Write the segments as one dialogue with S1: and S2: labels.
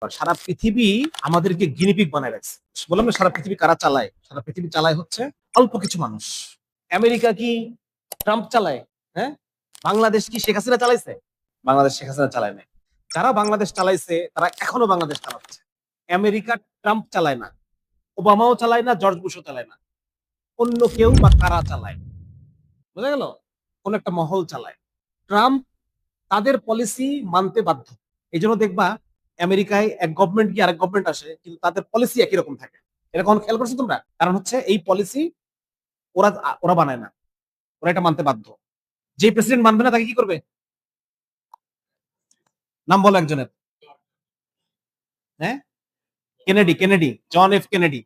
S1: সারা পৃথিবী আমাদেরকে গিনিপিগ বানায় রাখছে। বললাম না, সারা পৃথিবী কারা চালায়? সারা পৃথিবী চালায় হচ্ছে অল্প কিছু মানুষ। আমেরিকা কি ট্রাম্প চালায়? হ্যাঁ। বাংলাদেশ কি শেখ হাসিনা চালাইছে? বাংলাদেশ শেখ হাসিনা চালায় নাই। যারা বাংলাদেশ চালাইছে তারা এখনো বাংলাদেশ চালাচ্ছে। আমেরিকা ট্রাম্প চালায় না, ওবামাও চালায় না, জর্জ বুশও চালায় না। অন্য কেউ বা কারা চালায়? বোঝা গেল? কোন একটা মহল চালায়। ট্রাম্প তাদের পলিসি মানতে বাধ্য। এই জন্য দেখবা আমেরিকায় এক গভর্নমেন্ট গিয়ে আরেক গভর্নমেন্ট আসে, কিন্তু তাদের পলিসি একই রকম থাকে। এটা কখন খেয়াল করছো তোমরা? কারণ হচ্ছে এই পলিসি ওরা ওরা বানায় না, ওরা এটা মানতে বাধ্য। যে প্রেসিডেন্ট মানবে না তাকে কি করবে? নাম বলো একজনের। হ্যাঁ, Kennedy. Kennedy, John F Kennedy.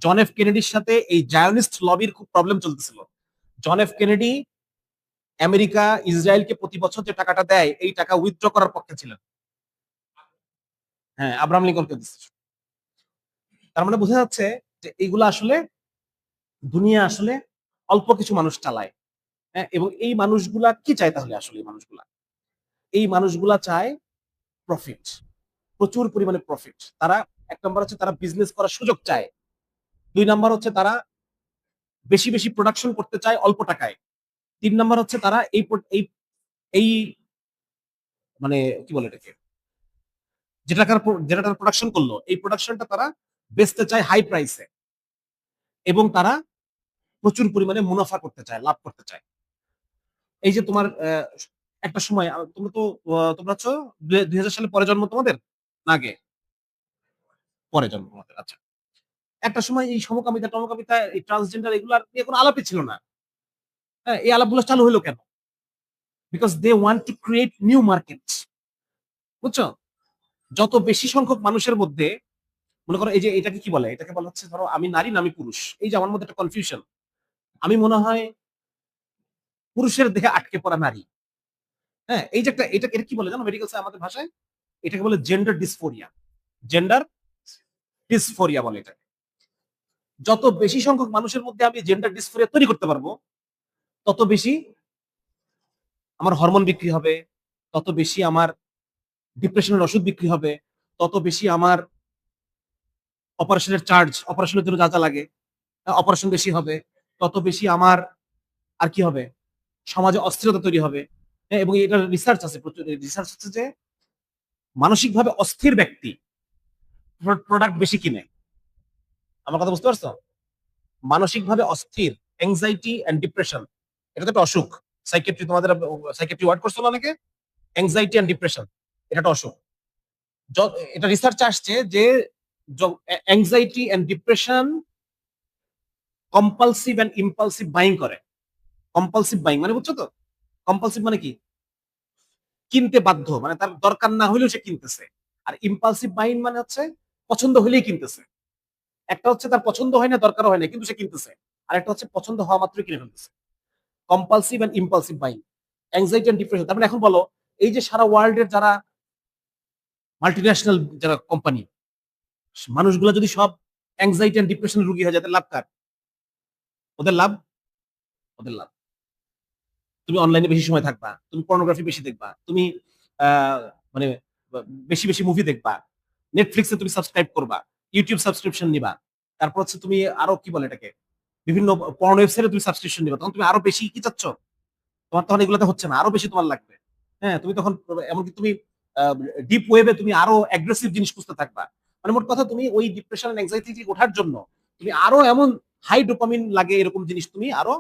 S1: John F কেনেডির সাথে এই জায়নিস্ট লবির খুব প্রবলেম চলতেছিল। জন এফ কেনেডি আমেরিকা ইসরায়েলকে প্রতি বছর যে টাকাটা দেয় এই টাকা উইথড্র করার পক্ষে ছিলেন। হ্যাঁ, আব্রাহাম লিঙ্কনকে দিচ্ছে। তার মানে বোঝা যাচ্ছে যে এইগুলো আসলে দুনিয়া আসলে অল্প কিছু মানুষ চালায়। হ্যাঁ, এবং এই মানুষগুলা কি চায় তাহলে? আসলে এই মানুষগুলা চায় প্রফিট, প্রচুর পরিমাণে প্রফিট। তারা এক নম্বর হচ্ছে তারা বিজনেস করার সুযোগ চায়। দুই নম্বর হচ্ছে তারা বেশি বেশি প্রোডাকশন করতে চায় অল্প টাকায়। তিন নম্বর হচ্ছে তারা এই এই মানে কি বলে এটাকে, যেটা তারা প্রোডাকশন করলো এই প্রোডাকশনটা তারা বেচতে চায় হাই প্রাইসে, এবং তারা প্রচুর পরিমাণে মুনাফা করতে চায়, লাভ করতে চায়। এই যে তোমার একটা সময় তোমরা তো তোমরা হচ্ছে 2000 সালে পরে জন্ম তোমাদের, না আগে? পরে জন্ম তোমাদের, আচ্ছা। একটা সময় এই সমকামিতা টমকামিতা এই ট্রান্সজেন্ডার এগুলার নিয়ে কোনো আলাপই ছিল না। হ্যাঁ, এই আলাপগুলো চালু হলো কেন? Because they want to create new market. বুঝছো? যত বেশি সংখ্যক মানুষের মধ্যে, মনে করো এই যে এটাকে কি বলে, এটাকে বলা হচ্ছে ধরো আমি নারী না আমি পুরুষ, এই যে আমার মধ্যে একটা কনফিউশন। আমি মনে হয় পুরুষের দেহে আটকে পড়া নারী। হ্যাঁ, এই যে একটা এটা কি বলে জানো মেডিকেল আমাদের ভাষায়? এটাকে বলে জেন্ডার ডিসফোরিয়া। জেন্ডার ডিসফোরিয়া বলে এটাকে। যত বেশি সংখ্যক মানুষের মধ্যে আমি জেন্ডার ডিসফোরিয়া তৈরি করতে পারবো, তত বেশি আমার হরমোন বিক্রি হবে, তত বেশি আমার ডিপ্রেশনের ওষুধ বিক্রি হবে, তত বেশি আমার অপারেশনের চার্জ, অপারেশনের জন্য যা যা লাগে অপারেশন বেশি হবে, তত বেশি আমার আর কি হবে, সমাজে অস্থিরতা তৈরি হবে। হ্যাঁ, এবং এটা রিসার্চ আছে, প্রচুর রিসার্চ হচ্ছে যে মানসিকভাবে অস্থির ব্যক্তি প্রোডাক্ট বেশি কিনে। আমার কথা বুঝতে পারছো? মানসিকভাবে অস্থির, এংজাইটি এন্ড ডিপ্রেশন, এটা তো একটা অসুখ। সাইকিয়াট্রি, তোমাদের সাইকিয়াট্রি ওয়ার্ড করছো না অনেকে? এংজাইটি এন্ড ডিপ্রেশন এটা একটা অসুখ। এটা রিসার্চ আসছে যে anxiety and depression compulsive and impulsive buying করে। কম্পালসিভ বাইং মানে বুঝছো তো? কম্পালসিভ মানে কি? কিনতে বাধ্য, মানে তার দরকার না হলেও সে কিনতেছে। আর ইম্পালসিভ বাইং মানে হচ্ছে পছন্দ হলেই কিনতেছে। একটা হচ্ছে তার পছন্দ হয় না, দরকার হয় না, কিন্তু সে কিনতেছে। আর একটা হচ্ছে পছন্দ হওয়া মাত্রই কিনে ফেলতেছে। Compulsive and impulsive buying, anxiety and depression. তার মানে এখন বলো, এই যে সারা ওয়ার্ল্ডের যারা মাল্টিন্যাশনাল যারা কোম্পানি, মানুষগুলো যদি সব অ্যাংজাইটি এন্ড ডিপ্রেশন রোগী হয়ে যায়, লাভ কার? ওদের লাভ, ওদের লাভ। তুমি অনলাইনে বেশি সময় থাকবা, তুমি পর্নোগ্রাফি বেশি দেখবা, তুমি মানে বেশি বেশি মুভি দেখবা, নেটফ্লিক্সে তুমি সাবস্ক্রাইব করবা, ইউটিউব সাবস্ক্রিপশন নিবা, তারপর হচ্ছে তুমি আরো কি বলে এটাকে, বিভিন্ন পর্ন ওয়েবসাইটে তুমি সাবস্ক্রিপশন নিবা, তখন তুমি আরো বেশি কি চাচ্ছ? তোমার তখন এগুলোতে হচ্ছে না, আরো বেশি তোমার লাগবে। হ্যাঁ, তুমি তখন এমনকি তুমি ডিপ ওয়েবে তুমি আরো অ্যাগ্রেসিভ জিনিস খুঁজতে থাকবা। মানে মোট কথা তুমি ওই ডিপ্রেশন অ্যাংজাইটি ওঠার জন্য তুমি আরো এমন হাই ডোপামিন লাগে এরকম জিনিস তুমি আরো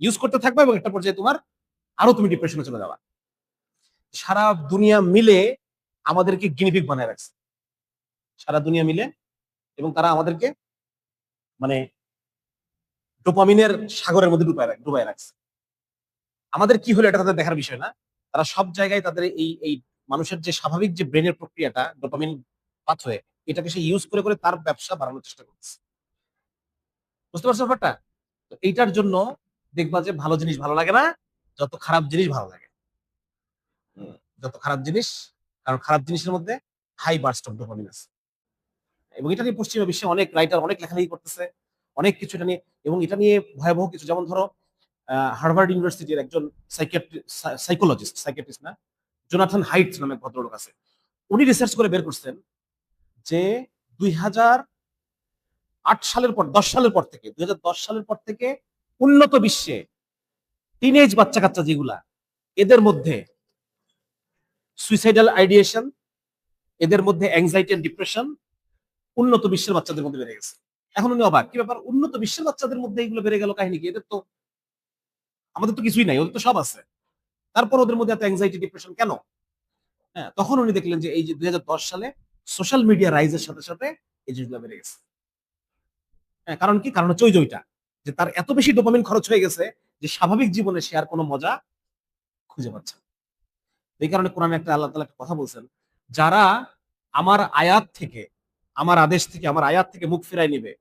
S1: ইউজ করতে থাকবা, এবং একটা পর্যায়ে তোমার আরো তুমি ডিপ্রেশনে চলে যাবা। সারা দুনিয়া মিলে আমাদেরকে গিনিপিগ বানায় রাখছে, সারা দুনিয়া মিলে। এবং তারা আমাদেরকে মানে ডোপামিনের সাগরের মধ্যে ডুবাই রাখছে। আমাদের কি হলো এটা তাদের দেখার বিষয় না। তারা সব জায়গায় তাদের এই মানুষের যে স্বাভাবিক যে ব্রেনের প্রক্রিয়াটা ডোপামিন পাথওয়ে, এটাকে সে ইউজ করে করে তার ব্যবসা বাড়ানোর চেষ্টা করছে। বুঝতে পারছো ব্যাপারটা? তো এইটার জন্য দেখবা যে ভালো জিনিস ভালো লাগে না, যত খারাপ জিনিস ভালো লাগে। যত খারাপ জিনিস, কারণ খারাপ জিনিসের মধ্যে হাই বার্স্ট অফ ডোপামিন আছে। এবং এটা নিয়ে পশ্চিমা বিশ্বে অনেক রাইটার অনেক লেখালেখি করতেছে, অনেক কিছু এটা নিয়ে। এবং এটা নিয়ে ভয়াবহ কিছু, যেমন ধরো হার্ভার্ড ইউনিভার্সিটির একজন সাইকোলজিস্ট, সাইকিয়াট্রিস্ট না, জোনাথন হাইটস নামে ভদ্রলোক আছে। উনি রিসার্চ করে বের করছেন যে 2008 সালের পর 10 সালের পর থেকে 2010 সালের পর থেকে উন্নত বিশ্বে টিনেজ বাচ্চা কাচ্চা যেগুলা, এদের মধ্যে সুইসাইডাল আইডিয়েশন, এদের মধ্যে অ্যাংজাইটি এন্ড ডিপ্রেশন উন্নত বিশ্বের বাচ্চাদের মধ্যে বেড়ে গেছে। এখন উনি অবাক, কি ব্যাপার, উন্নত বিশ্বের বাচ্চাদের মধ্যে এগুলো বেড়ে গেল, কাহিনী কি? এদের তো, আমাদের তো কিছুই নাই, ওদের তো সব আছে, তারপর ওদের মধ্যে এত অ্যাংজাইটি ডিপ্রেশন কেন? হ্যাঁ, তখন উনি দেখলেন যে এই যে 2010 সালে সোশ্যাল মিডিয়া রাইজের সাথে সাথে এই জিনিসগুলো বেড়ে গেছে। হ্যাঁ, কারণ কি? কারণ হচ্ছে ওই যে ওইটা, যে তার এত বেশি ডোপামিন খরচ হয়ে গেছে যে স্বাভাবিক জীবনে সে আর কোনো মজা খুঁজে পাচ্ছে না। এই কারণে কোরআনে একটা আল্লাহ তাআলা একটা কথা বলছেন, যারা আমার আয়াত থেকে, আমার আদেশ থেকে, আমার আয়াত থেকে মুখ ফিরায় নিবে,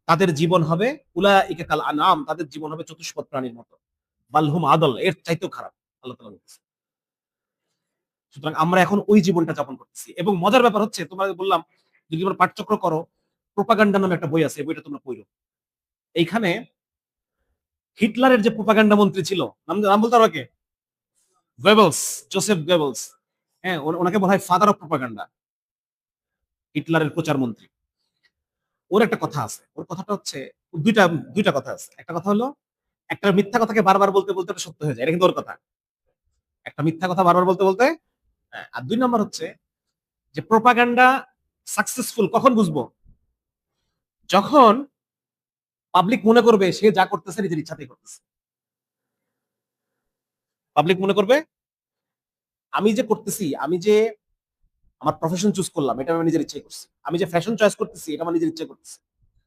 S1: তাদের জীবন হবে উলাইকা কাল আনআম, তাদের জীবন হবে চতুষ্পদ প্রাণীর মতো, বালহুম আদল, এর চাইতেও খারাপ, আল্লাহ তাআলা বলতেছে। সুতরাং আমরা এখন ওই জীবনটা যাপন করতেছি। এবং মজার ব্যাপার হচ্ছে, তোমাকে বললাম যদি তোমরা পাঠচক্র করো, প্রোপাগান্ডা নামে একটা বই আছে, এই বইটা তোমরা পড়ো। এইখানে হিটলারের যে প্রোপাগান্ডা মন্ত্রী ছিল, নাম নাম বলতে পারো কে? Goebbels, Joseph Goebbels. হ্যাঁ, ওনাকে বলা হয় ফাদার অফ প্রোপাগান্ডা, হিটলারের প্রচার মন্ত্রী। ওর একটা কথা আছে, ওর কথাটা হচ্ছে, দুইটা দুইটা কথা আছে। একটা কথা হলো, একটা মিথ্যা কথাকে বারবার বলতে বলতে এটা সত্য হয়ে যায়, এটা কিন্তু ওর কথা। একটা মিথ্যা কথা বারবার বলতে বলতে, হ্যাঁ। আর দুই নম্বর হচ্ছে যে প্রোপাগান্ডা সাকসেসফুল কখন বুঝবো? যখন পাবলিক মনে করবে সে যা করতেছে নিজের ইচ্ছাতেই করতেছে। পাবলিক মনে করবে আমি যে করতেছি, আমি যে আমার প্রফেশন চুজ করলাম, এটা আমি নিজের ইচ্ছায় করছি। আমি যে ফ্যাশন চয়েস করতেছি, এটা আমার নিজের ইচ্ছায় করতেছি।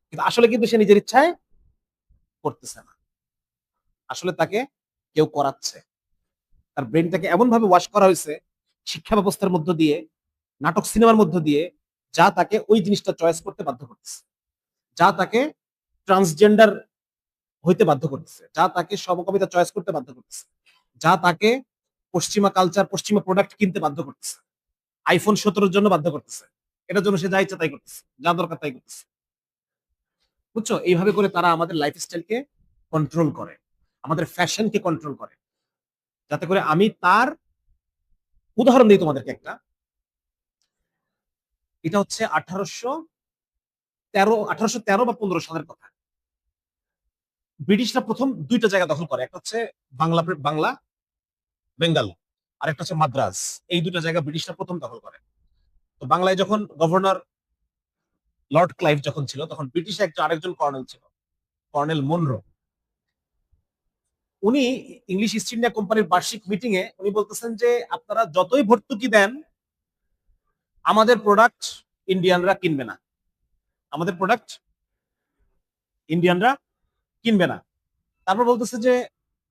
S1: কিন্তু আসলে কিন্তু সে নিজের ইচ্ছায় করতেছে না, আসলে তাকে কেউ করাচ্ছে। তার ব্রেনটাকে এমন ভাবে ওয়াশ করা হয়েছে শিক্ষা ব্যবস্থার মধ্য দিয়ে, নাটক সিনেমার মধ্য দিয়ে, যা তাকে ওই জিনিসটা চয়েস করতে বাধ্য করতেছে, যা তাকে ট্রান্সজেন্ডার হইতে বাধ্য করতেছে, যা তাকে সমকামিতা চয়েস করতে বাধ্য করতেছে, যা তাকে পশ্চিমা কালচার, পশ্চিমা প্রোডাক্ট কিনতে বাধ্য করতেছে, আইফোন 17 জন্য বাধ্য করতেছে। এটার জন্য সে যা ইচ্ছা তাই করতেছে, যা দরকার তাই করতেছে। বুঝছো? এইভাবে করে তারা আমাদের লাইফস্টাইলকে কন্ট্রোল করে, আমাদের ফ্যাশনকে কন্ট্রোল করে, যাতে করে আমি তার উদাহরণ দিই তোমাদেরকে একটা। এটা হচ্ছে 1813 বা 15 সালের কথা। ব্রিটিশরা প্রথম দুইটা জায়গা দখল করে, একটা হচ্ছে বাংলা বাংলা বেঙ্গল, আর একটা হচ্ছে মাদ্রাজ। এই দুটো জায়গা ব্রিটিশরা প্রথম দখল করে। তো বাংলায় যখন গভর্নর লর্ড ক্লাইভ যখন ছিল, তখন ব্রিটিশ আরেকজন কর্নেল ছিল, কর্নেল মনরো। উনি ইংলিশ ইস্ট ইন্ডিয়া কোম্পানির বার্ষিক মিটিং এ উনি বলতেছেন যে আপনারা যতই ভর্তুকি দেন, আমাদের প্রোডাক্ট ইন্ডিয়ানরা কিনবে না, আমাদের প্রোডাক্ট ইন্ডিয়ানরা কিনবে না। তারপর বলতেছে যে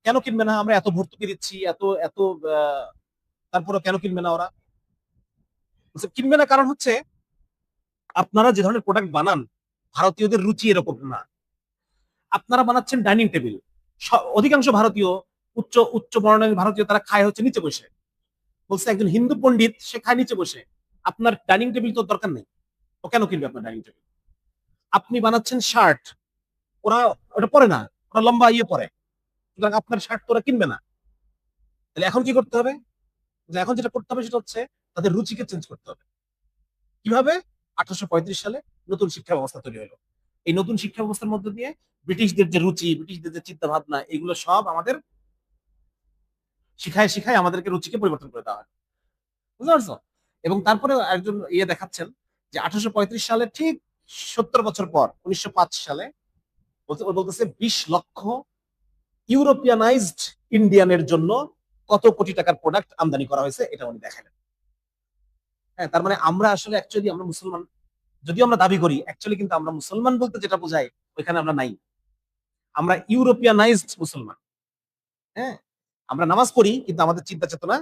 S1: কেন কিনবে না, আমরা এত ভর্তুকি দিচ্ছি, এত এত তারপরও কেন কিনবে না ওরা? কিনবে না কারণ হচ্ছে আপনারা যে ধরনের প্রোডাক্ট বানান, ভারতীয়দের রুচি এরকম না। আপনারা বানাচ্ছেন ডাইনিং টেবিল, অধিকাংশ ভারতীয়, উচ্চ উচ্চ বর্ণের ভারতীয়, তারা খায় হচ্ছে নিচে বসে। বলছে একজন হিন্দু পণ্ডিত, সে খায় নিচে বসে, আপনার ডাইনিং টেবিল তো দরকার নেই, ও কেন কিনবে আপনার ডাইনিং টেবিল? আপনি বানাচ্ছেন শার্ট, ওরা ওটা পরে না, ওরা লম্বা ইয়ে পরে, সুতরাং আপনার শার্ট তো ওরা কিনবে না। তাহলে এখন কি করতে হবে? এখন যেটা করতে হবে সেটা হচ্ছে তাদের রুচিকে চেঞ্জ করতে হবে। কিভাবে? 1835 সালে নতুন শিক্ষা ব্যবস্থা তৈরি হলো। এই নতুন শিক্ষা ব্যবস্থার মধ্যে দিয়ে ব্রিটিশদের যে রুচি, ব্রিটিশদের যে চিন্তা ভাবনা, এগুলো সব আমাদের শিখায় শিখায় আমাদেরকে রুচিকে পরিবর্তন করে দেওয়া হয়। বুঝতে পারছো? এবং তারপরে একজন ইয়ে দেখাচ্ছেন যে 1835 সালে ঠিক 70 বছর পর 1905 সালে বলতেছে 20 লক্ষ ইউরোপিয়ানাইজড ইন্ডিয়ানের জন্য কত কোটি টাকার প্রোডাক্ট আমদানি করা হয়েছে, এটা উনি দেখালেন। হ্যাঁ, তার মানে আমরা আসলে অ্যাকচুয়ালি আমরা মুসলমান, যদিও আমরা দাবি করি, অ্যাকচুয়ালি কিন্তু আমরা মুসলমান বলতে যেটা বোঝাই ওইখানে আমরা নাই। আমরা ইউরোপিয়ানাইজড মুসলমান। হ্যাঁ, আমরা নামাজ পড়ি কিন্তু আমাদের চিন্তা চেতনা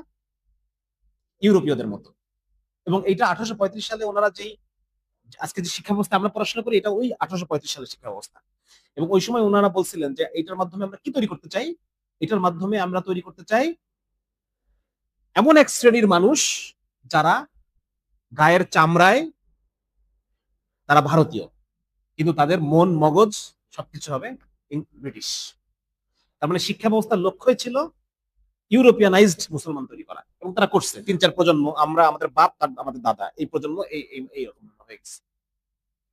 S1: ইউরোপীয়দের মতো। এবং এটা 1835 সালে ওনারা যেই আজকে যে শিক্ষা ব্যবস্থা আমরা পড়াশোনা করি, এটা ওই 1835 সালের শিক্ষা ব্যবস্থা। এবং ওই সময় ওনারা বলছিলেন যে এটার মাধ্যমে আমরা কি তৈরি করতে চাই? এটার মাধ্যমে আমরা তৈরি করতে চাই এমন এক শ্রেণীর মানুষ যারা গায়ের চামড়ায় তারা ভারতীয়, কিন্তু তাদের মন মগজ সবকিছু হবে ব্রিটিশ। তার মানে শিক্ষা ব্যবস্থার লক্ষ্যই ছিল ইউরোপিয়ানাইজড মুসলমান তৈরি করা, এবং তারা করছে 3-4 প্রজন্ম, আমরা আমাদের বাপ তার আমাদের দাদা এই প্রজন্ম এইরকম হয়ে গেছে,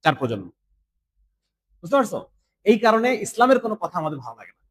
S1: 4 প্রজন্ম। বুঝতে পারছো? এই কারণে ইসলামের কোনো কথা আমাদের ভালো লাগে না।